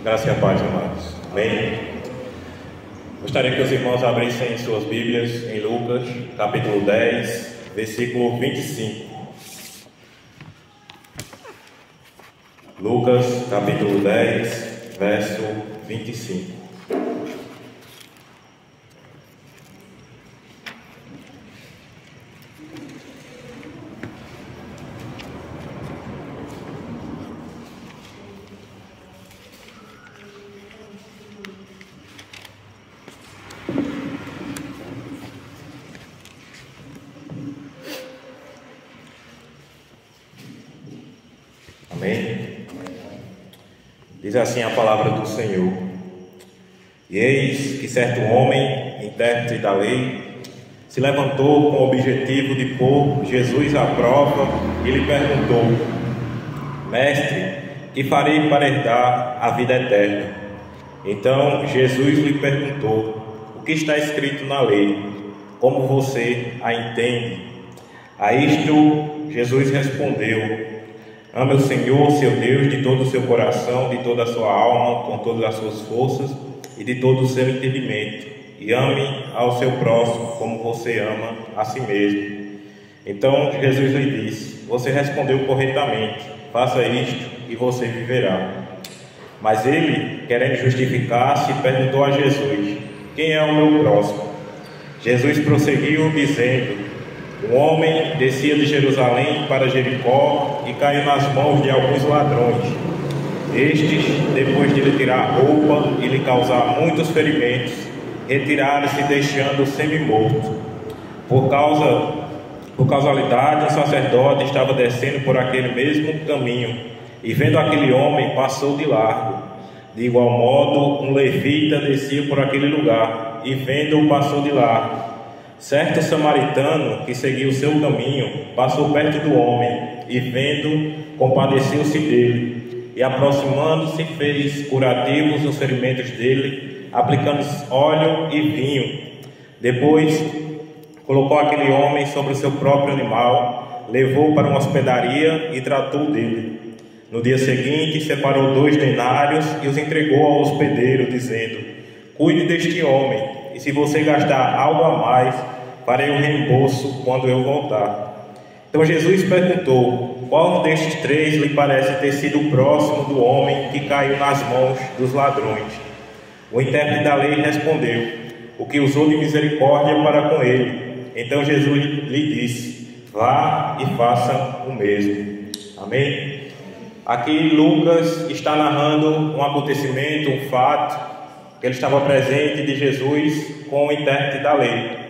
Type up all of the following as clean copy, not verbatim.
Graça e a paz, amados. Amém. Gostaria que os irmãos abrissem suas Bíblias em Lucas, capítulo 10, versículo 25. Lucas, capítulo 10, verso 25. Amém? Diz assim a palavra do Senhor: E eis que certo homem, intérprete da lei, se levantou com o objetivo de pôr Jesus à prova e lhe perguntou: Mestre, que farei para herdar a vida eterna? Então Jesus lhe perguntou: O que está escrito na lei? Como você a entende? A isto Jesus respondeu: Ame o Senhor, seu Deus, de todo o seu coração, de toda a sua alma, com todas as suas forças e de todo o seu entendimento. E ame ao seu próximo como você ama a si mesmo. Então Jesus lhe disse: Você respondeu corretamente. Faça isto e você viverá. Mas ele, querendo justificar-se, perguntou a Jesus: Quem é o meu próximo? Jesus prosseguiu dizendo: Um homem descia de Jerusalém para Jericó e caiu nas mãos de alguns ladrões. Estes, depois de lhe tirar a roupa e lhe causar muitos ferimentos, retiraram-se deixando-o semi-morto. Por causalidade, um sacerdote estava descendo por aquele mesmo caminho e, vendo aquele homem, passou de largo. De igual modo, um levita descia por aquele lugar e, vendo-o, passou de largo. Certo samaritano que seguia o seu caminho passou perto do homem e, vendo, compadeceu-se dele e, aproximando-se, fez curativos nos ferimentos dele, aplicando óleo e vinho. Depois colocou aquele homem sobre o seu próprio animal, levou para uma hospedaria e tratou dele. No dia seguinte separou 2 denários e os entregou ao hospedeiro, dizendo: Cuide deste homem, e se você gastar algo a mais, farei o reembolso quando eu voltar. Então Jesus perguntou: Qual destes 3 lhe parece ter sido o próximo do homem que caiu nas mãos dos ladrões? O intérprete da lei respondeu: O que usou de misericórdia para com ele. Então Jesus lhe disse: Vá e faça o mesmo. Amém? Aqui Lucas está narrando um acontecimento, um fato, que ele estava presente de Jesus com o intérprete da lei.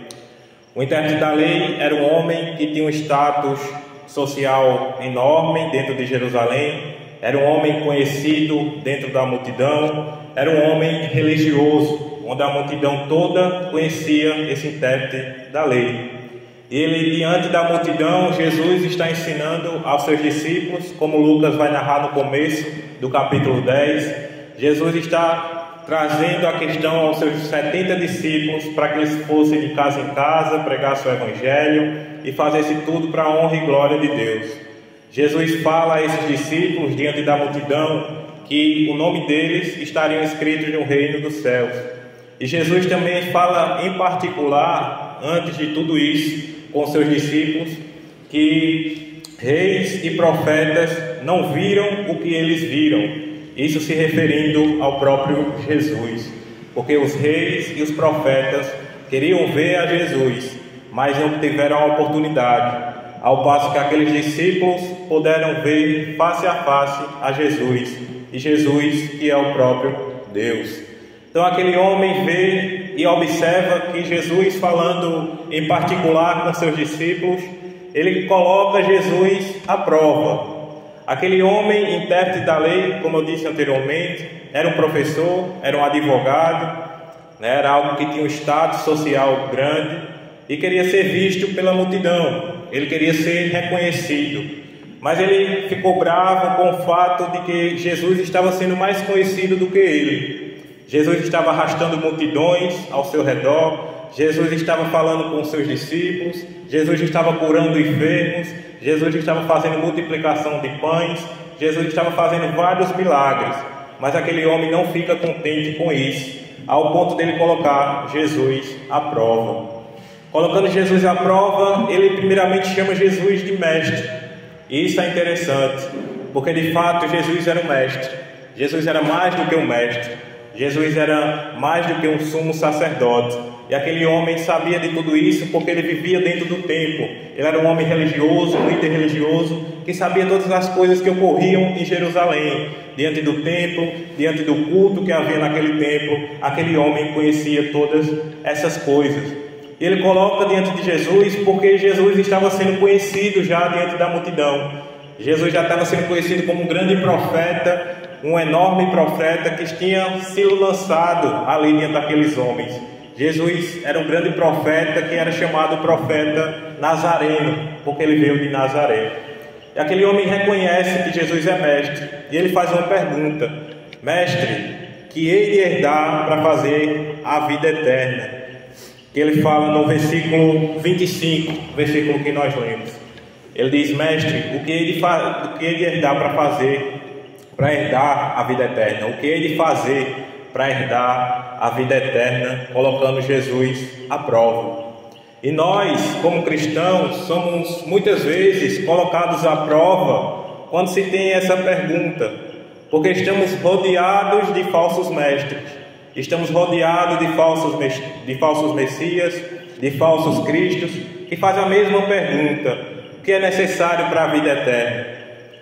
O intérprete da lei era um homem que tinha um status social enorme dentro de Jerusalém, era um homem conhecido dentro da multidão, era um homem religioso, onde a multidão toda conhecia esse intérprete da lei. Ele, diante da multidão, Jesus está ensinando aos seus discípulos, como Lucas vai narrar no começo do capítulo 10, Jesus está trazendo a questão aos seus 70 discípulos para que eles fossem de casa em casa, pregar seu evangelho e fazessem tudo para a honra e glória de Deus. Jesus fala a esses discípulos, diante da multidão, que o nome deles estariam escritos no reino dos céus. E Jesus também fala em particular, antes de tudo isso, com seus discípulos, que reis e profetas não viram o que eles viram. Isso se referindo ao próprio Jesus, porque os reis e os profetas queriam ver a Jesus, mas não tiveram a oportunidade, ao passo que aqueles discípulos puderam ver face a face a Jesus, e Jesus que é o próprio Deus. Então aquele homem vê e observa que Jesus, falando em particular com seus discípulos, ele coloca Jesus à prova. Aquele homem, intérprete da lei, como eu disse anteriormente, era um professor, era um advogado, era algo que tinha um status social grande e queria ser visto pela multidão, ele queria ser reconhecido. Mas ele ficou bravo com o fato de que Jesus estava sendo mais conhecido do que ele. Jesus estava arrastando multidões ao seu redor, Jesus estava falando com seus discípulos, Jesus estava curando enfermos, Jesus estava fazendo multiplicação de pães, Jesus estava fazendo vários milagres, Mas aquele homem não fica contente com isso, ao ponto dele colocar Jesus à prova. Colocando Jesus à prova, ele primeiramente chama Jesus de mestre. E isso é interessante, porque de fato Jesus era um mestre. Jesus era mais do que um mestre. Jesus era mais do que um sumo sacerdote. E aquele homem sabia de tudo isso porque ele vivia dentro do templo. Ele era um homem religioso, um líder religioso, que sabia todas as coisas que ocorriam em Jerusalém. Diante do templo, diante do culto que havia naquele templo, aquele homem conhecia todas essas coisas. Ele coloca diante de Jesus porque Jesus estava sendo conhecido já diante da multidão. Jesus já estava sendo conhecido como um grande profeta, um enorme profeta que tinha sido lançado ali diante daqueles homens. Jesus era um grande profeta que era chamado profeta Nazareno, porque ele veio de Nazaré. E aquele homem reconhece que Jesus é mestre, e ele faz uma pergunta: mestre, que hei de herdar para fazer a vida eterna? Que ele fala no versículo 25, versículo que nós lemos. Ele diz: mestre, o que hei de herdar para fazer, para herdar a vida eterna? O que hei de fazer para herdar a vida eterna? Colocando Jesus à prova. E nós, como cristãos, somos muitas vezes colocados à prova quando se tem essa pergunta, porque estamos rodeados de falsos mestres, estamos rodeados de falsos messias, de falsos cristos, que fazem a mesma pergunta: o que é necessário para a vida eterna?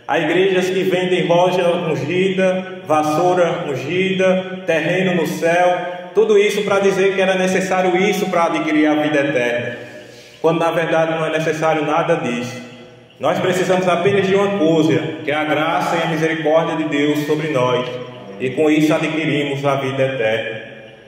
Há igrejas que vendem roja ungida, vassoura ungida, terreno no céu, tudo isso para dizer que era necessário isso para adquirir a vida eterna, quando na verdade não é necessário nada disso. Nós precisamos apenas de uma coisa, que é a graça e a misericórdia de Deus sobre nós, e com isso adquirimos a vida eterna.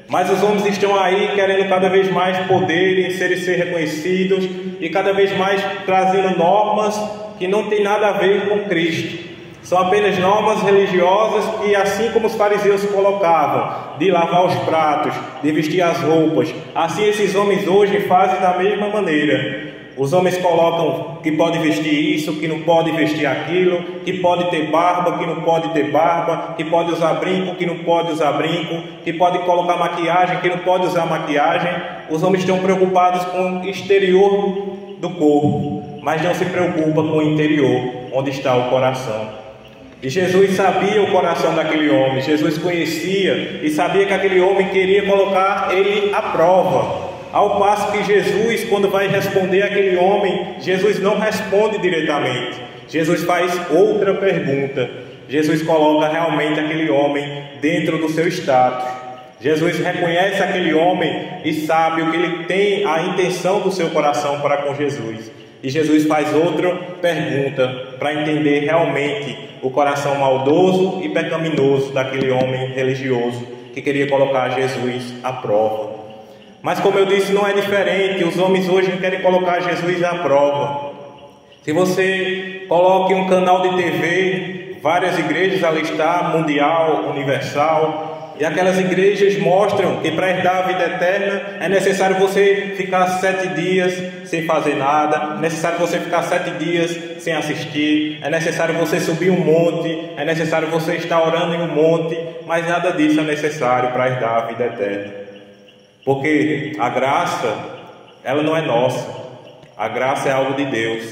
Mas os homens estão aí querendo cada vez mais poder em ser reconhecidos, e cada vez mais trazendo normas que não tem nada a ver com Cristo. São apenas normas religiosas que, assim como os fariseus colocavam, de lavar os pratos, de vestir as roupas, assim esses homens hoje fazem da mesma maneira. Os homens colocam que pode vestir isso, que não pode vestir aquilo, que pode ter barba, que não pode ter barba, que pode usar brinco, que não pode usar brinco, que pode colocar maquiagem, que não pode usar maquiagem. Os homens estão preocupados com o exterior do corpo, mas não se preocupa com o interior, onde está o coração. E Jesus sabia o coração daquele homem. Jesus conhecia e sabia que aquele homem queria colocar ele à prova. Ao passo que Jesus, quando vai responder àquele homem, Jesus não responde diretamente. Jesus faz outra pergunta. Jesus coloca realmente aquele homem dentro do seu status. Jesus reconhece aquele homem e sabe o que ele tem, a intenção do seu coração para com Jesus. E Jesus faz outra pergunta para entender realmente o coração maldoso e pecaminoso daquele homem religioso que queria colocar Jesus à prova. Mas como eu disse, não é diferente. Os homens hoje querem colocar Jesus à prova. Se você coloca um canal de TV, várias igrejas ali está, mundial, universal, e aquelas igrejas mostram que para herdar a vida eterna é necessário você ficar 7 dias sem fazer nada, é necessário você ficar 7 dias sem assistir, é necessário você subir um monte, é necessário você estar orando em um monte, mas nada disso é necessário para herdar a vida eterna. Porque a graça, ela não é nossa, a graça é algo de Deus.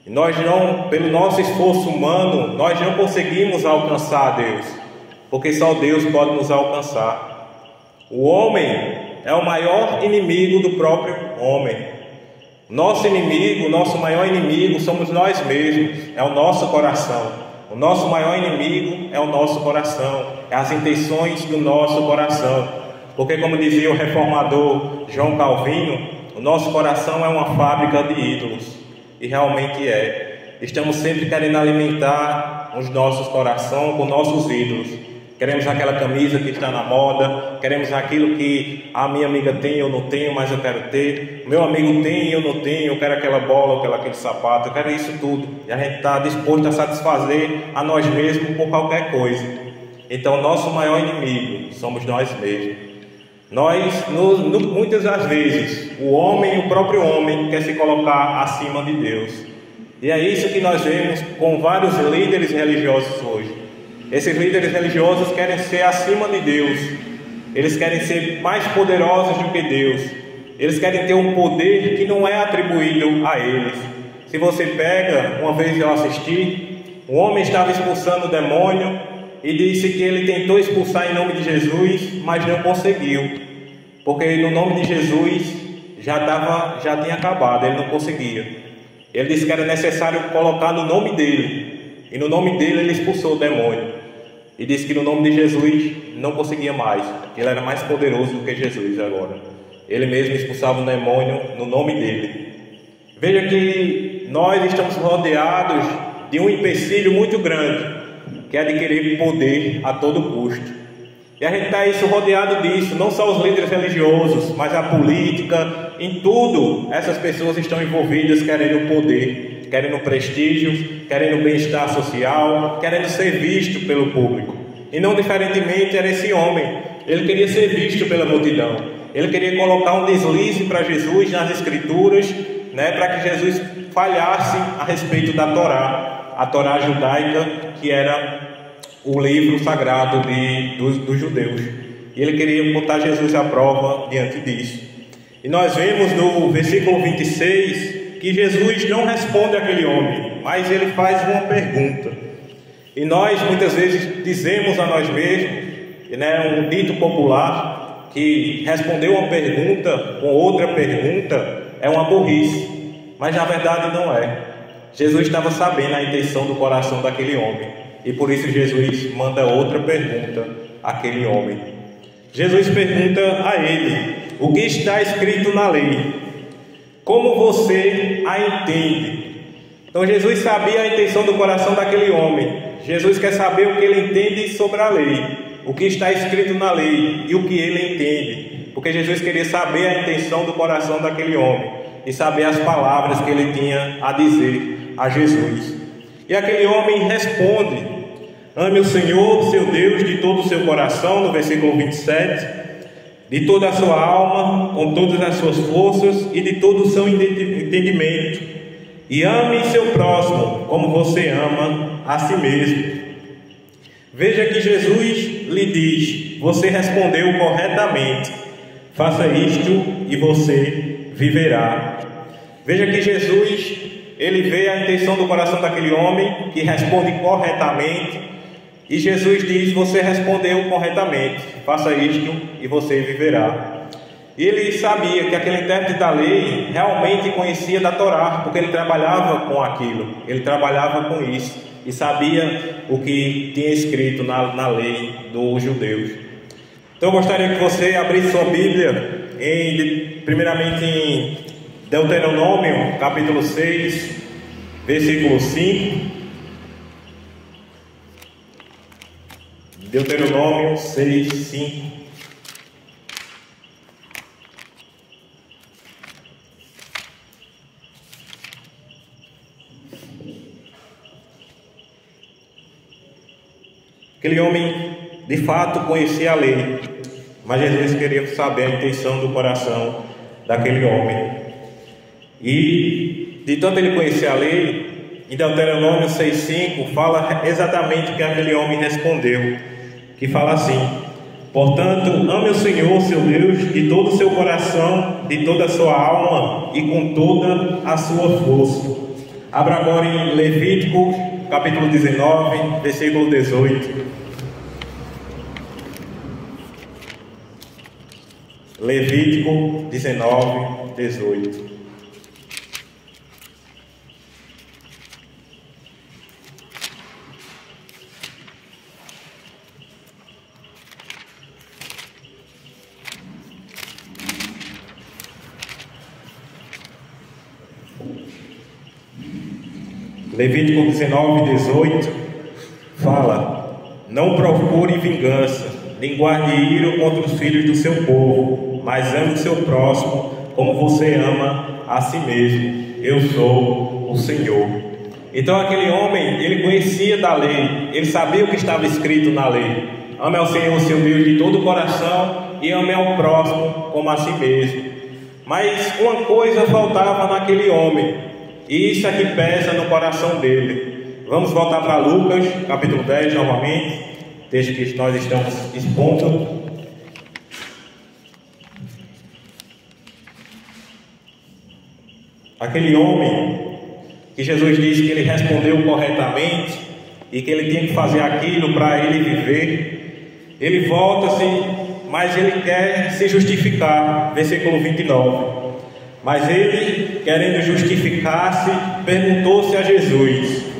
E nós não, pelo nosso esforço humano, nós não conseguimos alcançar a Deus, porque só Deus pode nos alcançar. O homem é o maior inimigo do próprio homem. Nosso inimigo, nosso maior inimigo somos nós mesmos, é o nosso coração. O nosso maior inimigo é o nosso coração, é as intenções do nosso coração. Porque, como dizia o reformador João Calvino, o nosso coração é uma fábrica de ídolos. E realmente é. Estamos sempre querendo alimentar os nossos corações com nossos ídolos. Queremos aquela camisa que está na moda, queremos aquilo que a minha amiga tem, eu não tenho, mas eu quero ter. Meu amigo tem, eu não tenho, eu quero aquela bola, eu quero aquele sapato, eu quero isso tudo. E a gente está disposto a satisfazer a nós mesmos por qualquer coisa. Então, nosso maior inimigo somos nós mesmos. Muitas das vezes, o homem, o próprio homem, quer se colocar acima de Deus. E é isso que nós vemos com vários líderes religiosos hoje. Esses líderes religiosos querem ser acima de Deus. Eles querem ser mais poderosos do que Deus. Eles querem ter um poder que não é atribuído a eles. Se você pega, uma vez eu assisti, um homem estava expulsando o demônio e disse que ele tentou expulsar em nome de Jesus, mas não conseguiu, porque no nome de Jesus já tinha acabado, ele não conseguia. Ele disse que era necessário colocar no nome dele, e no nome dele ele expulsou o demônio. E disse que no nome de Jesus não conseguia mais, que ele era mais poderoso do que Jesus agora. Ele mesmo expulsava o demônio no nome dele. Veja que nós estamos rodeados de um empecilho muito grande, que é de querer poder a todo custo. E a gente está rodeado disso, não só os líderes religiosos, mas a política, em tudo, essas pessoas estão envolvidas querendo poder, querendo prestígio, querendo bem-estar social, querendo ser visto pelo público. E não diferentemente era esse homem, ele queria ser visto pela multidão, ele queria colocar um deslize para Jesus nas escrituras, para que Jesus falhasse a respeito da Torá, a Torá judaica, que era o livro sagrado dos judeus. E ele queria botar Jesus à prova diante disso. E nós vemos no versículo 26 que Jesus não responde àquele homem, mas ele faz uma pergunta. E nós muitas vezes dizemos a nós mesmos, um dito popular, que responder uma pergunta com outra pergunta é uma burrice, mas na verdade não é. Jesus estava sabendo a intenção do coração daquele homem, e por isso Jesus manda outra pergunta àquele homem. Jesus pergunta a ele: o que está escrito na lei? Como você a entende? Então Jesus sabia a intenção do coração daquele homem. Jesus quer saber o que ele entende sobre a lei, o que está escrito na lei e o que ele entende, porque Jesus queria saber a intenção do coração daquele homem e saber as palavras que ele tinha a dizer a Jesus. E aquele homem responde: ame o Senhor, seu Deus, de todo o seu coração, no versículo 27, de toda a sua alma, com todas as suas forças e de todo o seu entendimento, e ame seu próximo como você ama a si mesmo. Veja que Jesus lhe diz: você respondeu corretamente, faça isto e você viverá. Veja que Jesus, ele vê a intenção do coração daquele homem, que responde corretamente, e Jesus diz: você respondeu corretamente, faça isto e você viverá. E ele sabia que aquele intérprete da lei realmente conhecia da Torá, porque ele trabalhava com aquilo, ele trabalhava com isso, e sabia o que tinha escrito na lei dos judeus. Então eu gostaria que você abrisse sua Bíblia, primeiramente em Deuteronômio, capítulo 6, versículo 5. Deuteronômio 6, 5. Aquele homem, de fato, conhecia a lei, mas Jesus queria saber a intenção do coração daquele homem. E, de tanto ele conhecer a lei, em Deuteronômio 6,5, fala exatamente o que aquele homem respondeu, que fala assim: portanto, ame o Senhor, seu Deus, de todo o seu coração, de toda a sua alma e com toda a sua força. Abra agora em Levítico, capítulo 19, versículo 18. Levítico 19, 18. Levítico 19, 18 fala: não procure vingança, nem guarde ira contra os filhos do seu povo, mas ame o seu próximo como você ama a si mesmo. Eu sou o Senhor. Então aquele homem, ele conhecia da lei, ele sabia o que estava escrito na lei: ame ao Senhor, seu Deus, de todo o coração, e ame ao próximo como a si mesmo. Mas uma coisa faltava naquele homem, e isso é que pesa no coração dele. Vamos voltar para Lucas, capítulo 10, novamente, texto que nós estamos expondo. Aquele homem que Jesus disse que ele respondeu corretamente e que ele tinha que fazer aquilo para ele viver, ele volta-se, mas ele quer se justificar, versículo 29. Mas ele, querendo justificar-se, perguntou-se a Jesus: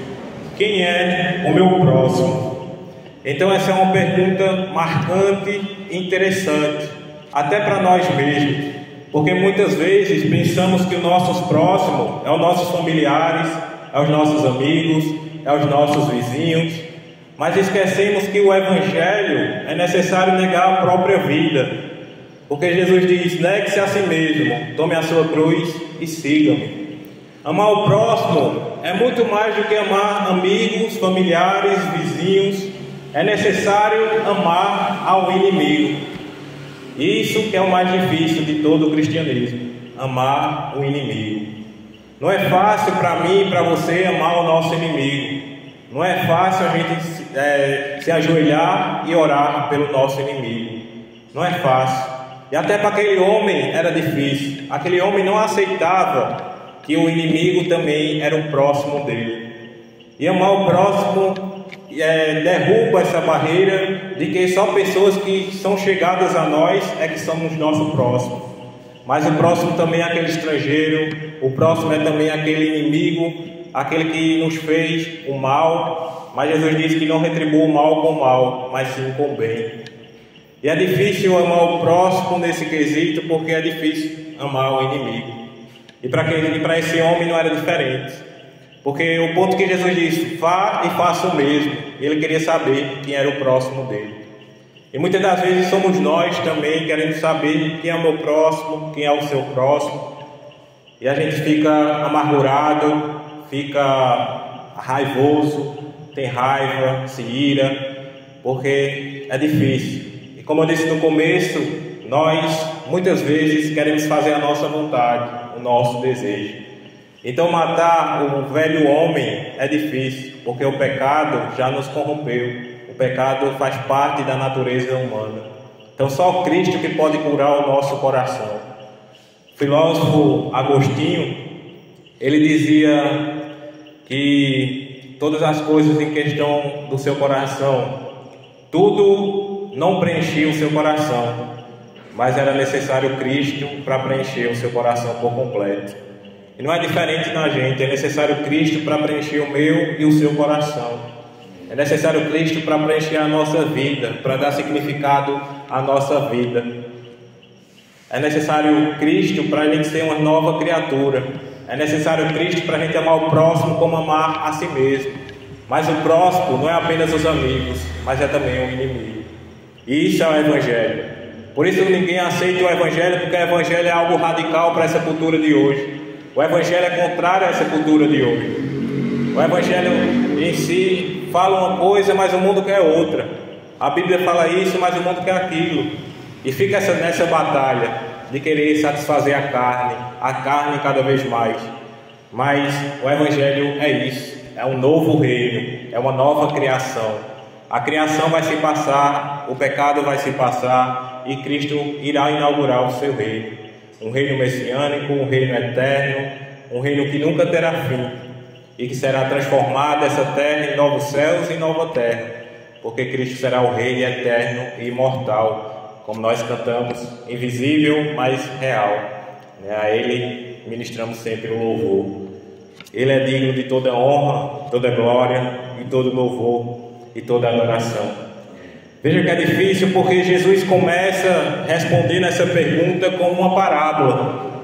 quem é o meu próximo? Então essa é uma pergunta marcante e interessante, até para nós mesmos, porque muitas vezes pensamos que os nossos próximos é os nossos familiares, é os nossos amigos, é os nossos vizinhos, mas esquecemos que o Evangelho é necessário negar a própria vida, porque Jesus diz: negue-se a si mesmo, tome a sua cruz e siga-me. Amar o próximo é muito mais do que amar amigos, familiares, vizinhos. É necessário amar ao inimigo. Isso que é o mais difícil de todo o cristianismo: amar o inimigo. Não é fácil para mim e para você amar o nosso inimigo. Não é fácil a gente se ajoelhar e orar pelo nosso inimigo. Não é fácil. E até para aquele homem era difícil. Aquele homem não aceitava que o inimigo também era o próximo dele. E amar o próximo derruba essa barreira de que só pessoas que são chegadas a nós é que somos nosso próximo. Mas o próximo também é aquele estrangeiro, o próximo é também aquele inimigo, aquele que nos fez o mal. Mas Jesus disse que não retribua o mal com o mal, mas sim com o bem. E é difícil amar o próximo nesse quesito, porque é difícil amar o inimigo. E para esse homem não era diferente, porque o ponto que Jesus disse: vá e faça o mesmo, ele queria saber quem era o próximo dele. E muitas das vezes somos nós também querendo saber quem é o meu próximo, quem é o seu próximo, e a gente fica amargurado, fica raivoso, tem raiva, se ira, porque é difícil. E como eu disse no começo, nós muitas vezes queremos fazer a nossa vontade, o nosso desejo. Então matar o velho homem é difícil, porque o pecado já nos corrompeu. O pecado faz parte da natureza humana. Então só Cristo que pode curar o nosso coração. O filósofo Agostinho, ele dizia que todas as coisas em questão do seu coração, tudo não preenchia o seu coração, mas era necessário Cristo para preencher o seu coração por completo. E não é diferente na gente, é necessário Cristo para preencher o meu e o seu coração. É necessário Cristo para preencher a nossa vida, para dar significado à nossa vida. É necessário Cristo para a gente ser uma nova criatura. É necessário Cristo para a gente amar o próximo como amar a si mesmo. Mas o próximo não é apenas os amigos, mas é também o inimigo. E isso é o Evangelho. Por isso ninguém aceita o Evangelho, porque o Evangelho é algo radical para essa cultura de hoje. O Evangelho é contrário a essa cultura de hoje. O Evangelho em si fala uma coisa, mas o mundo quer outra. A Bíblia fala isso, mas o mundo quer aquilo. E fica nessa batalha de querer satisfazer a carne cada vez mais. Mas o Evangelho é isso, é um novo reino, é uma nova criação. A criação vai se passar, o pecado vai se passar e Cristo irá inaugurar o seu reino. Um reino messiânico, um reino eterno, um reino que nunca terá fim e que será transformada essa terra em novos céus e nova terra, porque Cristo será o Rei eterno e imortal, como nós cantamos, invisível, mas real. A Ele ministramos sempre o louvor. Ele é digno de toda honra, toda glória e todo louvor e toda adoração. Veja que é difícil, porque Jesus começa respondendo essa pergunta com uma parábola.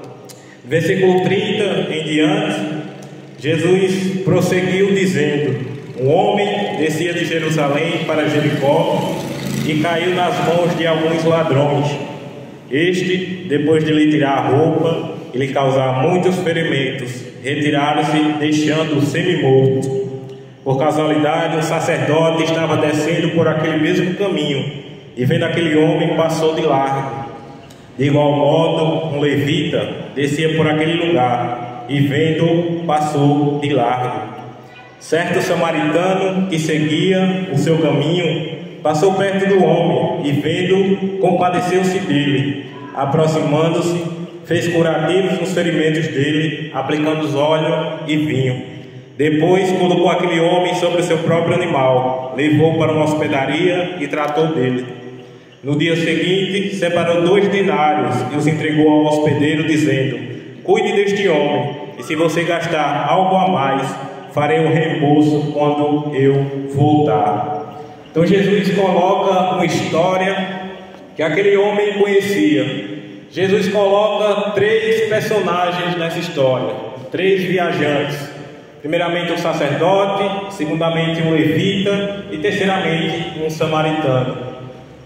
Versículo 30 em diante, Jesus prosseguiu dizendo: um homem descia de Jerusalém para Jericó e caiu nas mãos de alguns ladrões. Este, depois de lhe tirar a roupa e lhe causar muitos ferimentos, retiraram-se, deixando-o semi-morto. Por casualidade, um sacerdote estava descendo por aquele mesmo caminho e, vendo aquele homem, passou de largo. De igual modo, um levita descia por aquele lugar e, vendo, passou de largo. Certo samaritano que seguia o seu caminho passou perto do homem e, vendo, compadeceu-se dele. Aproximando-se, fez curativos nos ferimentos dele, aplicando óleo e vinho. Depois colocou aquele homem sobre o seu próprio animal, levou para uma hospedaria e tratou dele. No dia seguinte, separou 2 denários e os entregou ao hospedeiro, dizendo: cuide deste homem, e se você gastar algo a mais, farei um reembolso quando eu voltar. Então Jesus coloca uma história que aquele homem conhecia. Jesus coloca 3 personagens nessa história, 3 viajantes. Primeiramente um sacerdote, segundamente um levita e terceiramente um samaritano.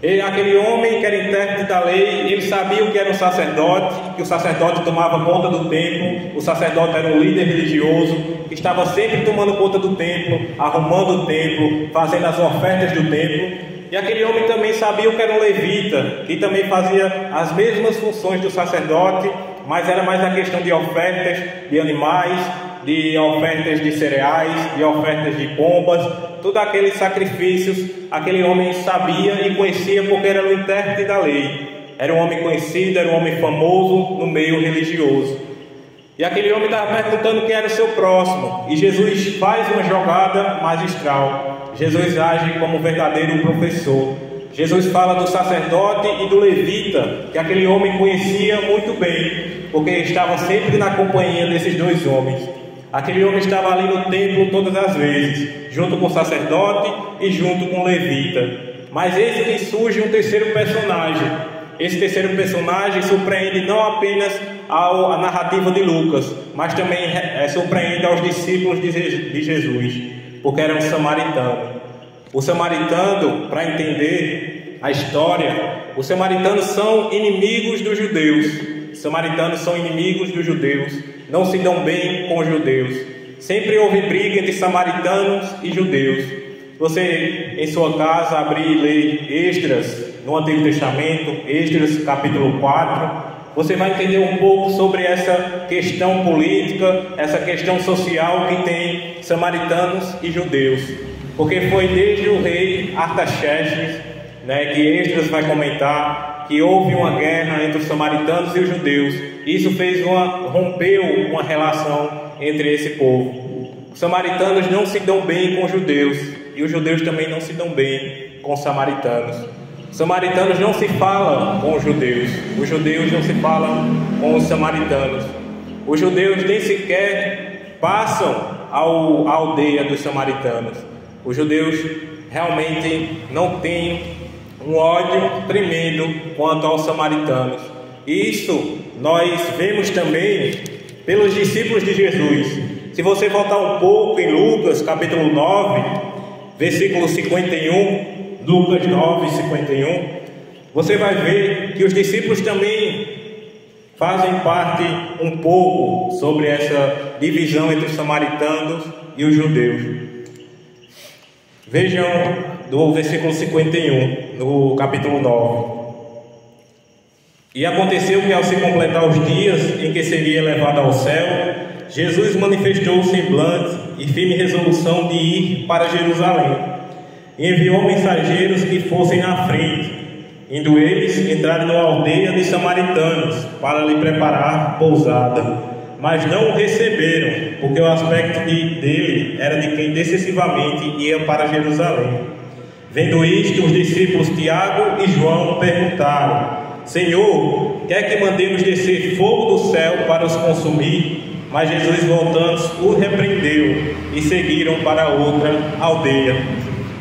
E aquele homem que era intérprete da lei, ele sabia o que era um sacerdote, que o sacerdote tomava conta do templo, o sacerdote era um líder religioso, que estava sempre tomando conta do templo, arrumando o templo, fazendo as ofertas do templo. E aquele homem também sabia o que era um levita, que também fazia as mesmas funções do sacerdote, mas era mais a questão de ofertas de animais, de ofertas de cereais, de ofertas de pombas, todos aqueles sacrifícios, aquele homem sabia e conhecia porque era o intérprete da lei. Era um homem conhecido, era um homem famoso no meio religioso. E aquele homem estava perguntando quem era o seu próximo. E Jesus faz uma jogada magistral. Jesus age como um verdadeiro professor. Jesus fala do sacerdote e do levita, que aquele homem conhecia muito bem, porque estava sempre na companhia desses 2 homens. Aquele homem estava ali no templo todas as vezes, junto com o sacerdote e junto com o levita. Mas eis que surge um terceiro personagem. Esse terceiro personagem surpreende não apenas a narrativa de Lucas, mas também surpreende aos discípulos de Jesus, porque era um samaritano. O samaritano, para entender a história, os samaritanos são inimigos dos judeus. Os samaritanos são inimigos dos judeus, não se dão bem com os judeus. Sempre houve briga entre samaritanos e judeus. Você, em sua casa, abrir e ler Esdras, no Antigo Testamento, Esdras capítulo 4, você vai entender um pouco sobre essa questão política, essa questão social que tem samaritanos e judeus. Porque foi desde o rei Artaxerxes, que Esdras vai comentar, que houve uma guerra entre os samaritanos e os judeus. Isso rompeu uma relação entre esse povo. Os samaritanos não se dão bem com os judeus, e os judeus também não se dão bem com os samaritanos. Os samaritanos não se falam com os judeus não se falam com os samaritanos. Os judeus nem sequer passam à aldeia dos samaritanos. Os judeus realmente não têm um ódio tremendo quanto aos samaritanos. Isso nós vemos também pelos discípulos de Jesus. Se você voltar um pouco em Lucas capítulo 9, versículo 51, Lucas 9, 51, você vai ver que os discípulos também fazem parte um pouco sobre essa divisão entre os samaritanos e os judeus. Vejam do versículo 51, no capítulo 9. E aconteceu que, ao se completar os dias em que seria elevado ao céu, Jesus manifestou o semblante e firme resolução de ir para Jerusalém. E enviou mensageiros que fossem na frente. Indo eles, entraram numa aldeia de samaritanos para lhe preparar pousada. Mas não o receberam, porque o aspecto dele era de quem decisivamente ia para Jerusalém. Vendo isto, os discípulos Tiago e João perguntaram: Senhor, quer que mandemos descer fogo do céu para os consumir? Mas Jesus, voltando, o repreendeu e seguiram para outra aldeia.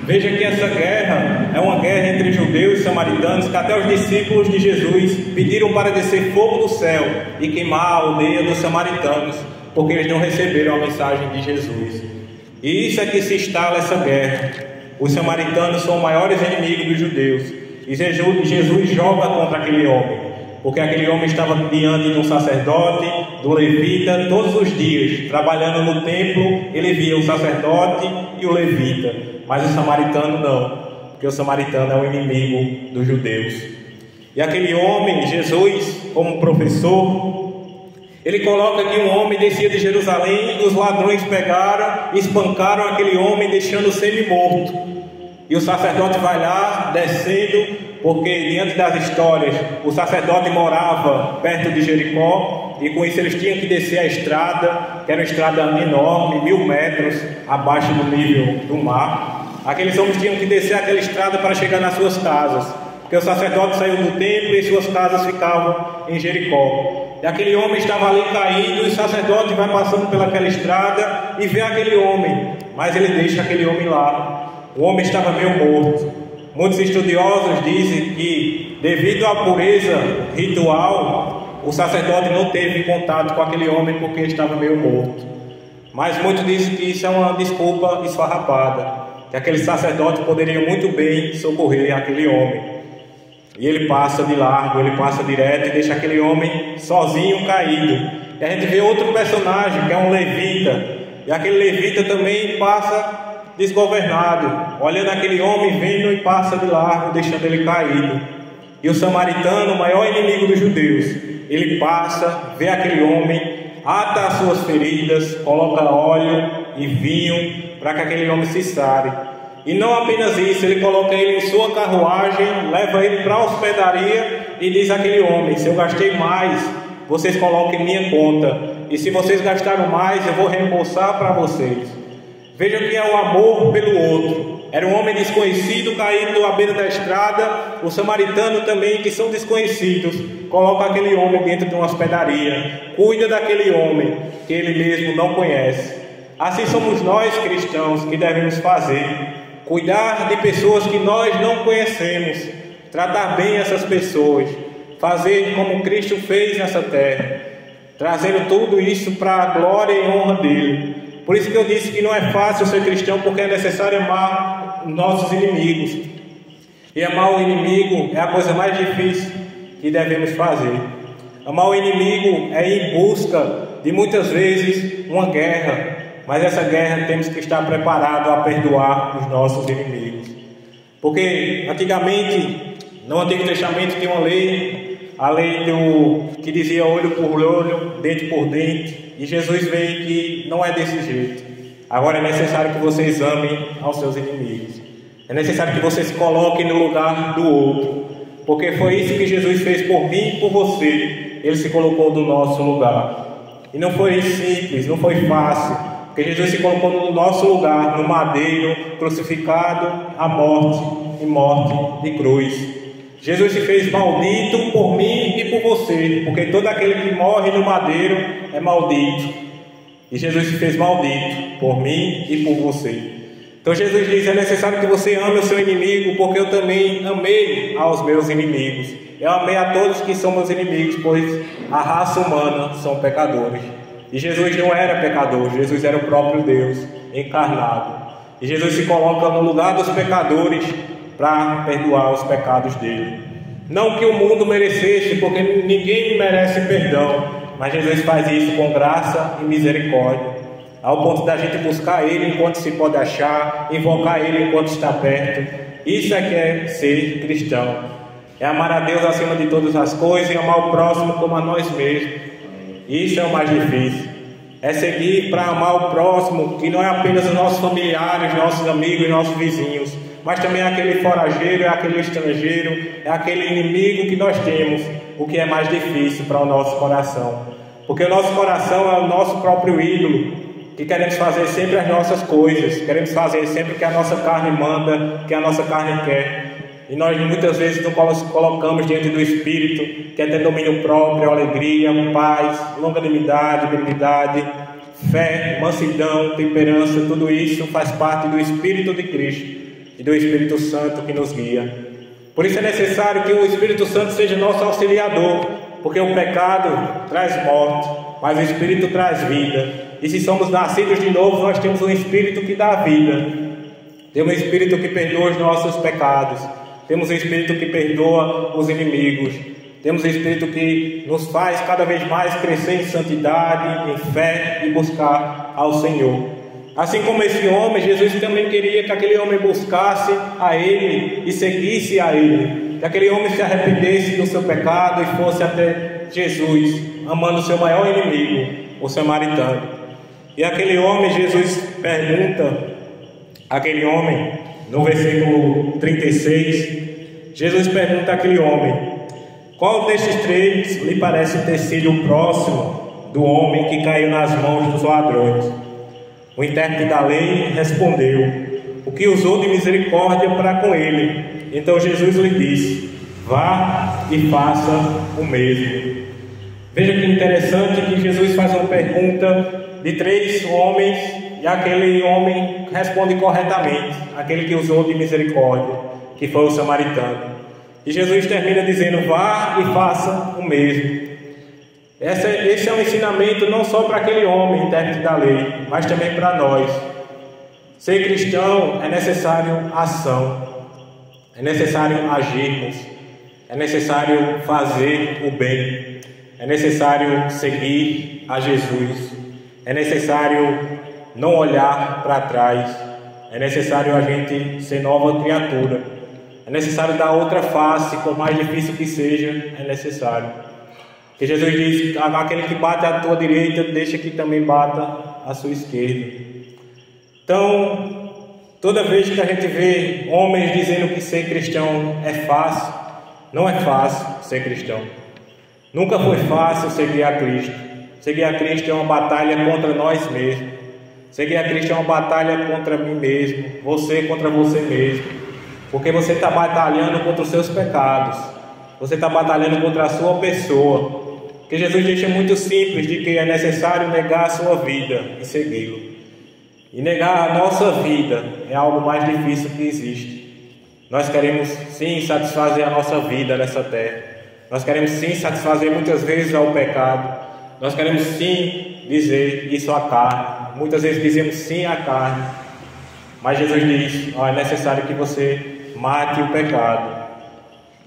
Veja que essa guerra é uma guerra entre judeus e samaritanos, que até os discípulos de Jesus pediram para descer fogo do céu e queimar a aldeia dos samaritanos, porque eles não receberam a mensagem de Jesus. E isso é que se instala essa guerra. Os samaritanos são os maiores inimigos dos judeus, e Jesus joga contra aquele homem, porque aquele homem estava diante de um sacerdote, do levita, todos os dias, trabalhando no templo. Ele via o sacerdote e o levita, mas o samaritano não, porque o samaritano é o inimigo dos judeus. E aquele homem, Jesus, como professor, Ele coloca que um homem descia de Jerusalém e os ladrões pegaram e espancaram aquele homem, deixando-o semi-morto. E o sacerdote vai lá, descendo, porque diante das histórias, o sacerdote morava perto de Jericó, e com isso eles tinham que descer a estrada, que era uma estrada enorme, 1000 metros abaixo do nível do mar. Aqueles homens tinham que descer aquela estrada para chegar nas suas casas, porque o sacerdote saiu do templo e suas casas ficavam em Jericó. E aquele homem estava ali caído, e o sacerdote vai passando pelaquela estrada e vê aquele homem, mas ele deixa aquele homem lá. O homem estava meio morto. Muitos estudiosos dizem que, devido à pureza ritual, o sacerdote não teve contato com aquele homem porque estava meio morto. Mas muitos dizem que isso é uma desculpa esfarrapada, que aquele sacerdote poderia muito bem socorrer aquele homem. E ele passa de largo, ele passa direto e deixa aquele homem sozinho, caído. E a gente vê outro personagem, que é um levita, e aquele levita também passa desgovernado, olhando aquele homem, vendo e passa de largo, deixando ele caído. E o samaritano, o maior inimigo dos judeus, ele passa, vê aquele homem, ata as suas feridas, coloca óleo e vinho para que aquele homem se sare. E não apenas isso, ele coloca ele em sua carruagem, leva ele para a hospedaria e diz àquele homem: se eu gastei mais, vocês coloquem em minha conta, e se vocês gastaram mais, eu vou reembolsar para vocês. Vejam que é o amor pelo outro. Era um homem desconhecido caído à beira da estrada. O samaritano também, que são desconhecidos, coloca aquele homem dentro de uma hospedaria, cuida daquele homem que ele mesmo não conhece. Assim somos nós cristãos que devemos fazer: cuidar de pessoas que nós não conhecemos, tratar bem essas pessoas, fazer como Cristo fez nessa terra, trazendo tudo isso para a glória e honra dele. Por isso que eu disse que não é fácil ser cristão, porque é necessário amar nossos inimigos. E amar o inimigo é a coisa mais difícil que devemos fazer. Amar o inimigo é ir em busca de muitas vezes uma guerra, mas essa guerra temos que estar preparados a perdoar os nossos inimigos. Porque antigamente, no Antigo Testamento, tinha uma lei, a lei que dizia olho por olho, dente por dente. E Jesus veio que não é desse jeito. Agora é necessário que vocês amem aos seus inimigos. É necessário que vocês se coloquem no lugar do outro, porque foi isso que Jesus fez por mim e por você. Ele se colocou no nosso lugar. E não foi simples, não foi fácil, porque Jesus se colocou no nosso lugar, no madeiro, crucificado à morte, e morte de cruz. Jesus se fez maldito por mim e por você, porque todo aquele que morre no madeiro é maldito. E Jesus se fez maldito por mim e por você. Então Jesus diz: é necessário que você ame o seu inimigo, porque eu também amei aos meus inimigos. Eu amei a todos que são meus inimigos, pois a raça humana são pecadores. E Jesus não era pecador, Jesus era o próprio Deus encarnado. E Jesus se coloca no lugar dos pecadores para perdoar os pecados dele. Não que o mundo merecesse, porque ninguém merece perdão, mas Jesus faz isso com graça e misericórdia, ao ponto da gente buscar ele enquanto se pode achar, invocar ele enquanto está perto. Isso é que é ser cristão, é amar a Deus acima de todas as coisas e amar o próximo como a nós mesmos. Isso é o mais difícil, é seguir para amar o próximo, que não é apenas os nossos familiares, nossos amigos, nossos vizinhos, mas também é aquele forageiro, é aquele estrangeiro, é aquele inimigo que nós temos, o que é mais difícil para o nosso coração. Porque o nosso coração é o nosso próprio ídolo, que queremos fazer sempre as nossas coisas, queremos fazer sempre o que a nossa carne manda, o que a nossa carne quer. E nós muitas vezes não colocamos diante do Espírito, que é ter domínio próprio, alegria, paz, longanimidade, benignidade, fé, mansidão, temperança. Tudo isso faz parte do Espírito de Cristo e do Espírito Santo que nos guia. Por isso é necessário que o Espírito Santo seja nosso auxiliador, porque o pecado traz morte, mas o Espírito traz vida. E se somos nascidos de novo, nós temos um Espírito que dá vida. Temos um Espírito que perdoa os nossos pecados, temos um Espírito que perdoa os inimigos, temos um Espírito que nos faz cada vez mais crescer em santidade, em fé e buscar ao Senhor. Assim como esse homem, Jesus também queria que aquele homem buscasse a Ele e seguisse a Ele, que aquele homem se arrependesse do seu pecado e fosse até Jesus amando o seu maior inimigo, o samaritano. E aquele homem, Jesus pergunta àquele homem, no versículo 36, Jesus pergunta àquele homem: qual destes três lhe parece ter sido o próximo do homem que caiu nas mãos dos ladrões? O intérprete da lei respondeu: o que usou de misericórdia para com ele. Então Jesus lhe disse: vá e faça o mesmo. Veja que interessante que Jesus faz uma pergunta de três homens e aquele homem responde corretamente, aquele que usou de misericórdia, que foi o samaritano. E Jesus termina dizendo: vá e faça o mesmo. Esse é um ensinamento não só para aquele homem, intérprete da lei, mas também para nós. Ser cristão é necessário ação, é necessário agirmos, é necessário fazer o bem, é necessário seguir a Jesus, é necessário não olhar para trás, é necessário a gente ser nova criatura, é necessário dar outra face, por mais difícil que seja, é necessário. Porque Jesus diz: aquele que bate à tua direita, deixa que também bata à sua esquerda. Então, toda vez que a gente vê homens dizendo que ser cristão é fácil, não é fácil ser cristão. Nunca foi fácil seguir a Cristo. Seguir a Cristo é uma batalha contra nós mesmos. Seguir a Cristo é uma batalha contra mim mesmo, você contra você mesmo. Porque você está batalhando contra os seus pecados, você está batalhando contra a sua pessoa. Porque Jesus deixa muito simples de que é necessário negar a sua vida e segui-lo. E negar a nossa vida é algo mais difícil que existe. Nós queremos sim satisfazer a nossa vida nessa terra. Nós queremos sim satisfazer muitas vezes ao pecado. Nós queremos sim dizer isso à carne. Muitas vezes dizemos sim à carne. Mas Jesus diz: é necessário que você mate o pecado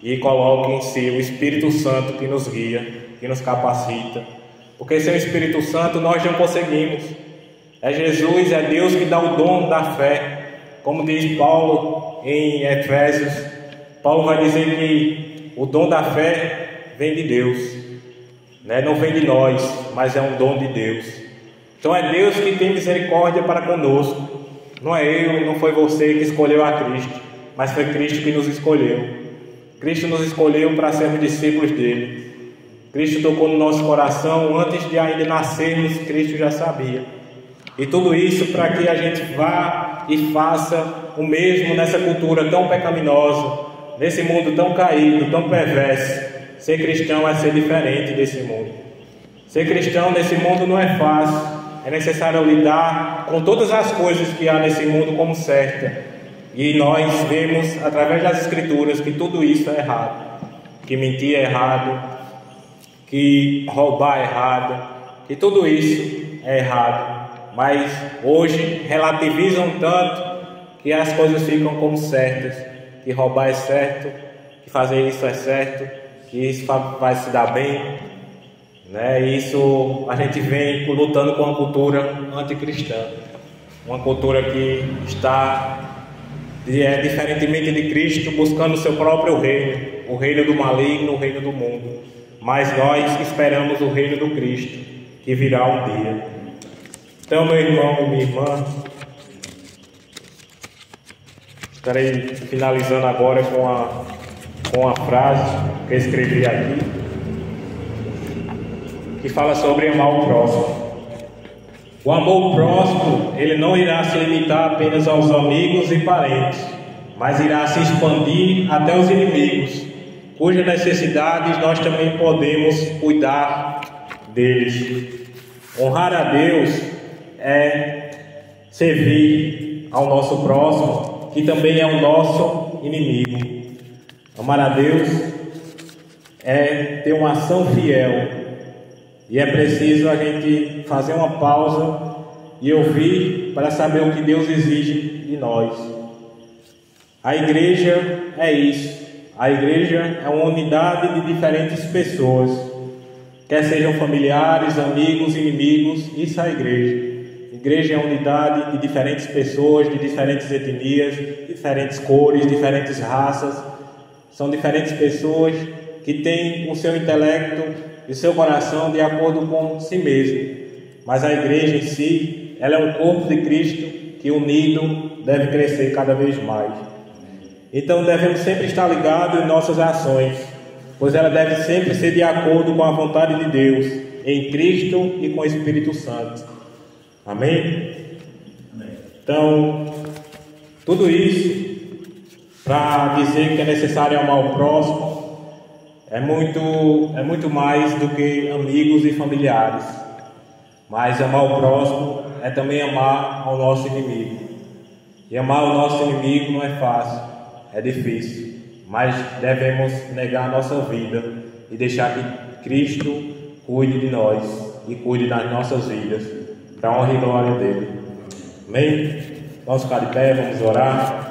e coloque em si o Espírito Santo que nos guia, que nos capacita. Porque sem o Espírito Santo nós não conseguimos. É Jesus, é Deus que dá o dom da fé. Como diz Paulo em Efésios, Paulo vai dizer que o dom da fé vem de Deus, né? Não vem de nós, mas é um dom de Deus. Então é Deus que tem misericórdia para conosco. Não é eu, não foi você que escolheu a Cristo, mas foi Cristo que nos escolheu. Cristo nos escolheu para sermos discípulos dele. Cristo tocou no nosso coração antes de ainda nascermos. Cristo já sabia. E tudo isso para que a gente vá e faça o mesmo nessa cultura tão pecaminosa, nesse mundo tão caído, tão perverso. Ser cristão é ser diferente desse mundo. Ser cristão nesse mundo não é fácil. É necessário lidar com todas as coisas que há nesse mundo como certa. E nós vemos através das Escrituras que tudo isso é errado. Que mentir é errado, que roubar é errado, que tudo isso é errado. Mas hoje relativizam tanto que as coisas ficam como certas, que roubar é certo, que fazer isso é certo, que isso vai se dar bem, né? Isso a gente vem lutando com uma cultura anticristã, uma cultura que está diferentemente de Cristo, buscando o seu próprio reino, o reino do maligno, o reino do mundo. Mas nós esperamos o reino do Cristo, que virá um dia. Então, meu irmão e minha irmã, estarei finalizando agora com a frase que eu escrevi aqui, que fala sobre amar o próximo. O amor próximo, ele não irá se limitar apenas aos amigos e parentes, mas irá se expandir até os inimigos, cujas necessidades nós também podemos cuidar deles. Honrar a Deus é servir ao nosso próximo, que também é o nosso inimigo. Amar a Deus é ter uma ação fiel, e é preciso a gente fazer uma pausa e ouvir para saber o que Deus exige de nós. A igreja é isso. A igreja é uma unidade de diferentes pessoas, quer sejam familiares, amigos, inimigos. Isso é a igreja. Igreja é a unidade de diferentes pessoas, de diferentes etnias, diferentes cores, diferentes raças. São diferentes pessoas que têm o seu intelecto e seu coração de acordo com si mesmo. Mas a igreja em si, ela é um corpo de Cristo que unido deve crescer cada vez mais. Então devemos sempre estar ligados em nossas ações, pois ela deve sempre ser de acordo com a vontade de Deus, em Cristo e com o Espírito Santo. Amém? Então, tudo isso para dizer que é necessário amar o próximo é muito mais do que amigos e familiares. Mas amar o próximo é também amar ao nosso inimigo. E amar o nosso inimigo não é fácil, é difícil. Mas devemos negar a nossa vida e deixar que Cristo cuide de nós e cuide das nossas vidas, para a honra e glória dele. Amém? Vamos ficar de pé, vamos orar.